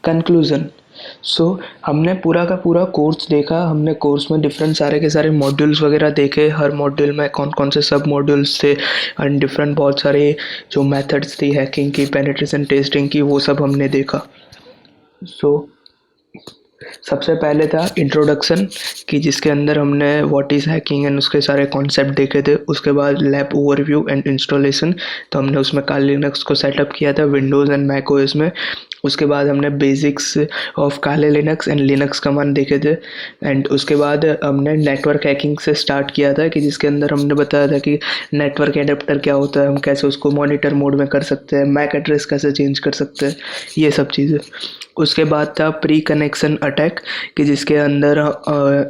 Conclusion. सो हमने पूरा का पूरा कोर्स देखा। हमने कोर्स में डिफरेंट सारे के सारे मॉड्यूल्स वगैरह देखे। हर मॉड्यूल में कौन कौन से सब मॉड्यूल्स थे एंड डिफरेंट बहुत सारे जो मेथड्स थी हैकिंग की, पेनिट्रेशन टेस्टिंग की, वो सब हमने देखा। सो सबसे पहले था इंट्रोडक्शन कि जिसके अंदर हमने व्हाट इज़ हैकिंग एंड उसके सारे कॉन्सेप्ट देखे थे। उसके बाद लैब ओवरव्यू एंड इंस्टॉलेशन, तो हमने उसमें काली लिनक्स को सेटअप किया था विंडोज़ एंड मैक ओएस में। उसके बाद हमने बेसिक्स ऑफ काले लिनक्स एंड लिनक्स कमांड देखे थे। एंड उसके बाद हमने नेटवर्क हैकिंग से स्टार्ट किया था कि जिसके अंदर हमने बताया था कि नेटवर्क एडेप्टर क्या होता है, हम कैसे उसको मॉनिटर मोड में कर सकते हैं, मैक एड्रेस कैसे चेंज कर सकते हैं, ये सब चीज़ें। उसके बाद था प्री कनेक्शन अटैक कि जिसके अंदर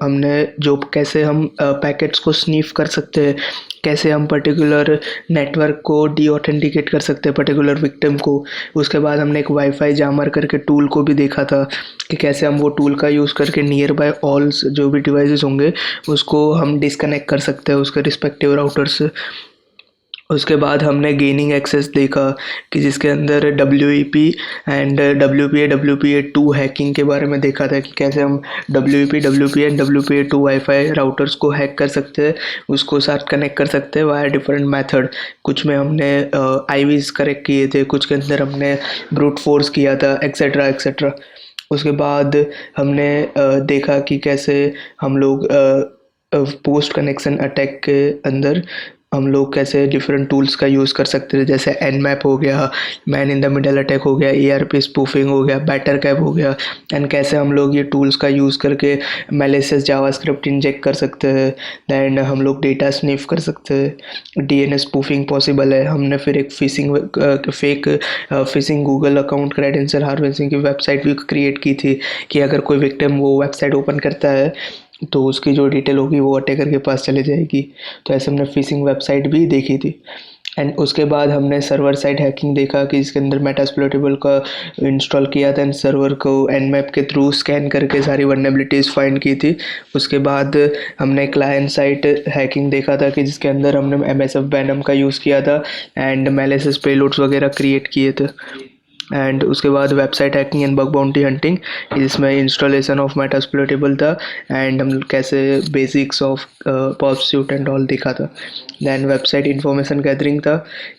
हमने जो कैसे हम पैकेट्स को स्नीफ कर सकते हैं, कैसे हम पर्टिकुलर नेटवर्क को डी ऑथेंटिकेट कर सकते हैं पर्टिकुलर विक्टिम को। उसके बाद हमने एक वाईफाई जामर करके टूल को भी देखा था कि कैसे हम वो टूल का यूज़ करके नियर बाय ऑल्स जो भी डिवाइसेस होंगे उसको हम डिस्कनेक्ट कर सकते हैं उसके रिस्पेक्टिव राउटर से। उसके बाद हमने गेनिंग एक्सेस देखा कि जिसके अंदर WEP एंड WPA2 हैकिंग के बारे में देखा था कि कैसे हम WEP and WPA2 wifi routers को हैक कर सकते हैं, उसको साथ कनेक्ट कर सकते हैं वाया डिफरेंट मेथड। कुछ में हमने IVs करेक्ट किए थे, कुछ के अंदर हमने ब्रूट फोर्स किया था, एक्सेट्रा एक्सेट्रा। उसके बाद हमने देखा कि कैसे हम लोग पोस्ट कनेक्शन अटैक के अंदर हम लोग कैसे डिफरेंट टूल्स का यूज़ कर सकते थे, जैसे Nmap हो गया, man in the middle attack हो गया, ARP स्पूफिंग हो गया, बैटर कैप हो गया। एंड कैसे हम लोग ये टूल्स का यूज़ करके मैलिशियस जावास्क्रिप्ट इंजेक्ट कर सकते हैं। दैन हम लोग डेटा स्निफ कर सकते हैं, DNS स्पूफिंग पॉसिबल है। हमने फिर एक fake fishing Google account credential harvesting की वेबसाइट भी क्रिएट की थी कि अगर कोई विक्टिम वो वेबसाइट ओपन करता है तो उसकी जो डिटेल होगी वो अटैकर के पास चले जाएगी। तो ऐसे हमने फिशिंग वेबसाइट भी देखी थी। एंड उसके बाद हमने सर्वर साइड हैकिंग देखा कि इसके अंदर मेटास्प्लोइटेबल का इंस्टॉल किया था एंड सर्वर को Nmap के थ्रू स्कैन करके सारी वल्नरेबिलिटीज़ फाइंड की थी। उसके बाद हमने क्लाइंट साइड हैकिंग देखा था कि जिसके अंदर हमने MSF Venom का यूज़ किया था एंड मैलिशियस पेलोड्स वगैरह क्रिएट किए थे। एंड उसके बाद website hacking and bug bounty hunting, जिसमें इंस्टॉलेशन ऑफ मेटास्प्लोइटेबल था एंड हम कैसे बेसिक्स ऑफ पॉपस्यूट एंड ऑल देखा था। दैन वेबसाइट इंफॉर्मेशन गैदरिंग था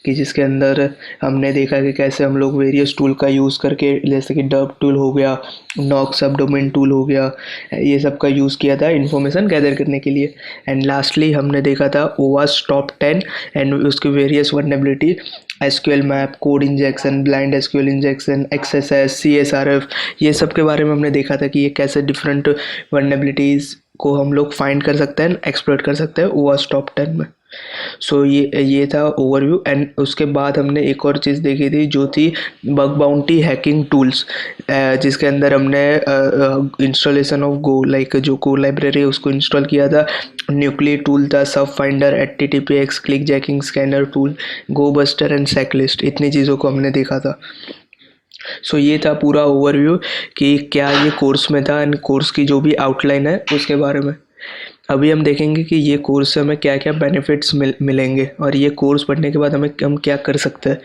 कि जिसके अंदर हमने देखा कि कैसे हम लोग वेरियस टूल का यूज़ करके, जैसे कि डब टूल हो गया, नॉक सब डोमेन टूल हो गया, ये सब का यूज़ किया था इन्फॉर्मेशन गैदर करने के लिए। एंड लास्टली हमने देखा था OWASP टॉप 10 एंड उसकी various vulnerability, SQL map, code injection, blind SQL injection, XSS, CSRF, ये सब के बारे में हमने देखा था कि ये कैसे डिफरेंट वल्नरेबिलिटीज़ को हम लोग फाइंड कर सकते हैं, एक्सप्लॉइट कर सकते हैं OWASP टॉप 10 में। सो ये था ओवरव्यू। एंड उसके बाद हमने एक और चीज़ देखी थी जो थी बग बाउंटी हैकिंग टूल्स, जिसके अंदर हमने इंस्टॉलेशन ऑफ गो, लाइक जो गो लाइब्रेरी है उसको इंस्टॉल किया था। न्यूक्लियर टूल था, Subfinder, HTTPX, clickjacking scanner tool, Gobuster and SecList, इतनी चीज़ों को हमने देखा था। सो ये था पूरा ओवरव्यू कि क्या ये कोर्स में था एंड कोर्स की जो भी आउटलाइन है उसके बारे में। अभी हम देखेंगे कि ये कोर्स से हमें क्या क्या बेनिफिट्स मिलेंगे और ये कोर्स पढ़ने के बाद हम क्या कर सकते हैं।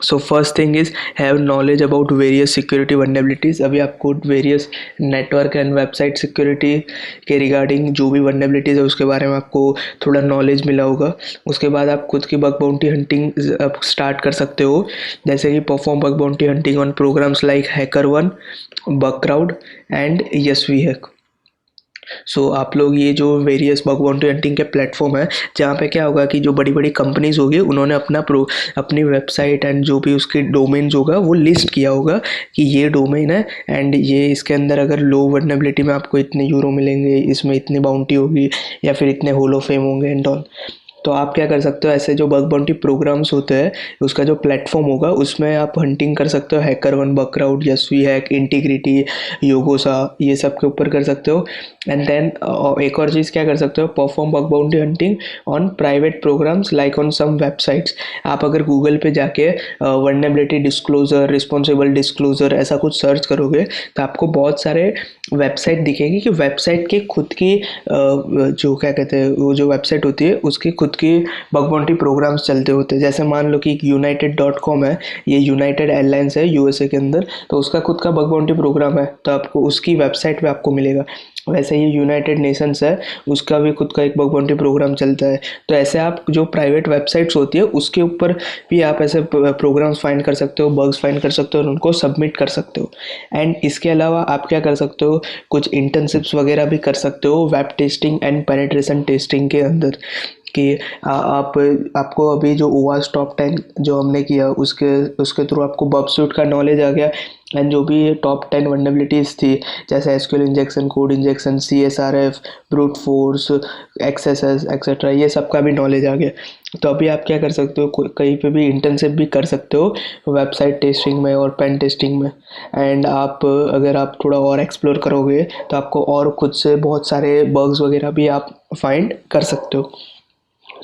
So first thing is have knowledge about various security vulnerabilities. अभी आपको various network and website security के रिगार्डिंग जो भी वल्नरेबिलिटीज़ है उसके बारे में आपको थोड़ा नॉलेज मिला होगा। उसके बाद आप खुद की बग बाउंटी हंटिंग स्टार्ट कर सकते हो, जैसे कि perform bug bounty hunting on programs like HackerOne, Bugcrowd and YesWeHack। So आप लोग ये जो वेरियस बग बाउंटी हंटिंग के प्लेटफॉर्म है, जहाँ पे क्या होगा कि जो बड़ी बड़ी कंपनीज होगी उन्होंने अपनी वेबसाइट एंड जो भी उसके डोमेन्स होगा वो लिस्ट किया होगा कि ये डोमेन है एंड ये इसके अंदर अगर लो वल्नरेबिलिटी में आपको इतने यूरो मिलेंगे, इसमें इतनी बाउंटी होगी या फिर इतने हॉल ऑफ फेम होंगे एंड ऑल। तो आप क्या कर सकते हो, ऐसे जो बग बाउंटी प्रोग्राम्स होते हैं उसका जो प्लेटफॉर्म होगा उसमें आप हंटिंग कर सकते हो। HackerOne, बगक्राउड, YesWeHack, इंटीग्रिटी, योगोसा, ये सब के ऊपर कर सकते हो। एंड देन एक और चीज़ क्या कर सकते हो, perform bug bounty hunting on private programs like on some websites. आप अगर गूगल पे जाके वल्नरेबिलिटी डिस्क्लोजर, रिस्पॉन्सिबल डिस्क्लोजर ऐसा कुछ सर्च करोगे तो आपको बहुत सारे वेबसाइट दिखेगी कि वेबसाइट के खुद की जो क्या कहते हैं, वो जो वेबसाइट होती है उसकी खुद खुद के बग बाउंटी प्रोग्राम्स चलते होते हैं। जैसे मान लो कि एक यूनाइटेड.com है, ये यूनाइटेड एयरलाइंस है यूएसए के अंदर, तो उसका खुद का बग बाउंटी प्रोग्राम है, तो आपको उसकी वेबसाइट पे आपको मिलेगा। वैसे ही यूनाइटेड नेशंस है, उसका भी खुद का एक बग बाउंटी प्रोग्राम चलता है। तो ऐसे आप जो प्राइवेट वेबसाइट्स होती है उसके ऊपर भी आप ऐसे प्रोग्राम्स फाइंड कर सकते हो, बग्स फाइंड कर सकते हो और उनको सबमिट कर सकते हो। एंड इसके अलावा आप क्या कर सकते हो, कुछ इंटर्नशिप्स वगैरह भी कर सकते हो web testing and penetration testing के अंदर, कि आपको अभी जो ओवास टॉप 10 जो हमने किया उसके उसके थ्रू आपको बग सूट का नॉलेज आ गया। एंड जो भी टॉप 10 वनरेबिलिटीज़ थी, जैसे SQL injection, code injection, CSRF, brute force, XSS etcetera, ये सब का भी नॉलेज आ गया। तो अभी आप क्या कर सकते हो, कहीं पे भी इंटर्नशिप भी कर सकते हो वेबसाइट टेस्टिंग में और पेन टेस्टिंग में। एंड आप अगर आप थोड़ा और एक्सप्लोर करोगे तो आपको और खुद से बहुत सारे बग्स वगैरह भी आप फाइंड कर सकते हो।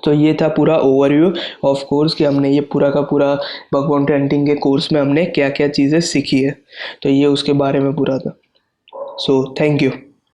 तो ये था पूरा ओवरव्यू ऑफ कोर्स कि हमने ये पूरा का पूरा बग बाउंटी हंटिंग के कोर्स में हमने क्या क्या चीज़ें सीखी है, तो ये उसके बारे में पूरा था। So thank you.